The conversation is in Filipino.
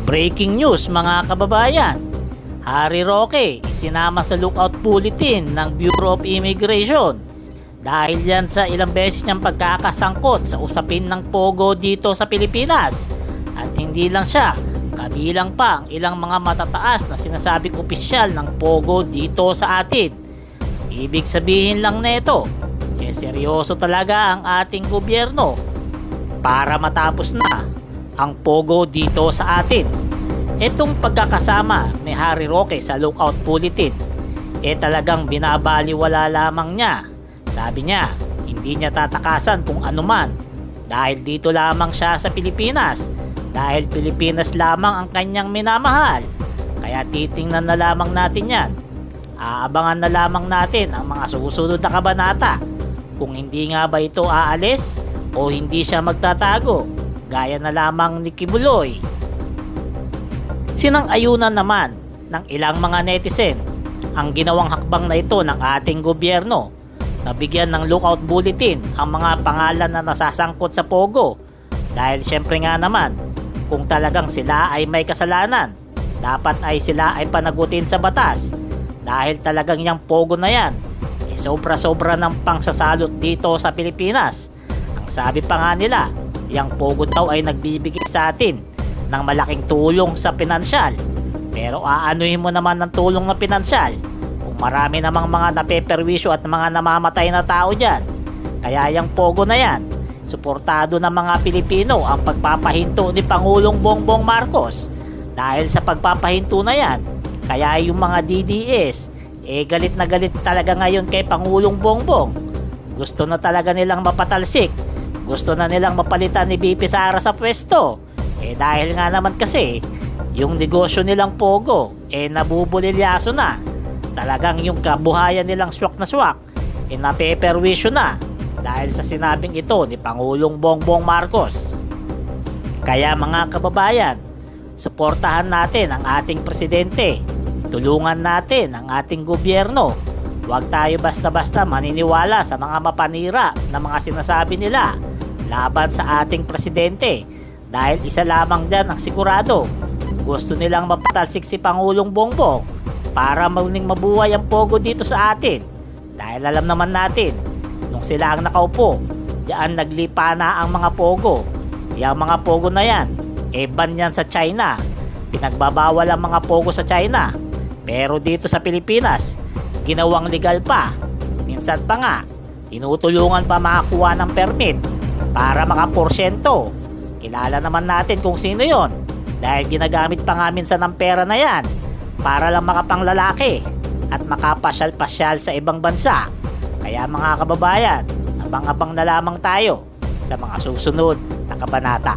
Breaking news mga kababayan, Harry Roque isinama sa lookout bulletin ng Bureau of Immigration dahil yan sa ilang beses niyang pagkakasangkot sa usapin ng Pogo dito sa Pilipinas. At hindi lang siya, kabilang pa ang ilang mga matataas na sinasabing opisyal ng Pogo dito sa atin. Ibig sabihin lang nito, seryoso talaga ang ating gobyerno para matapos na ang Pogo dito sa atin. Itong pagkakasama ni Harry Roque sa lookout bulletin talagang binabaliwala lamang niya. Sabi niya, hindi niya tatakasan kung anuman dahil dito lamang siya sa Pilipinas, dahil Pilipinas lamang ang kanyang minamahal. Kaya titingnan na lamang natin yan. Aabangan na lamang natin ang mga susunod na kabanata kung hindi nga ba ito aalis o hindi siya magtatago gaya na lamang ni Kibuloy. Sinang-ayunan naman ng ilang mga netizen ang ginawang hakbang na ito ng ating gobyerno na bigyan ng lookout bulletin ang mga pangalan na nasasangkot sa Pogo, dahil syempre nga naman kung talagang sila ay may kasalanan, dapat ay sila ay panagutin sa batas, dahil talagang yung Pogo na yan sobra-sobra ng pangsasalot dito sa Pilipinas. Ang sabi pa nga nila, yung Pogo daw ay nagbibigay sa atin ng malaking tulong sa pinansyal, pero aanuhin mo naman ng tulong na pinansyal kung marami namang mga napeperwisyo at mga namamatay na tao dyan. Kaya yung Pogo na yan, suportado ng mga Pilipino ang pagpapahinto ni Pangulong Bongbong Marcos. Dahil sa pagpapahinto na yan, kaya yung mga DDS galit na galit talaga ngayon kay Pangulong Bongbong. Gusto na talaga nilang mapatalsik, gusto na nilang mapalitan ni BP Sara sa pwesto. Dahil nga naman kasi yung negosyo nilang Pogo nabubulilyaso na. Talagang yung kabuhayan nilang swak na swak napeperwisyo na dahil sa sinabing ito ni Pangulong Bongbong Marcos. Kaya mga kababayan, suportahan natin ang ating presidente, tulungan natin ang ating gobyerno. Huwag tayo basta-basta maniniwala sa mga mapanira na mga sinasabi nila laban sa ating presidente, dahil isa lamang dyan ang sigurado, gusto nilang mapatalsik si Pangulong Bongbong para muling mabuhay ang Pogo dito sa atin. Dahil alam naman natin, nung sila ang nakaupo, diyan naglipa na ang mga Pogo. Yung mga Pogo na yan, ban yan sa China. Pinagbabawal ang mga Pogo sa China. Pero dito sa Pilipinas, ginawang legal pa. Minsan pa nga, tinutulungan pa makakuha ng permit para makaporsyento. Kilala naman natin kung sino yon, dahil ginagamit pa nga minsan ng pera na yan para lang makapanglalaki at makapasyal-pasyal sa ibang bansa. Kaya mga kababayan, abang-abang na lamang tayo sa mga susunod na kabanata.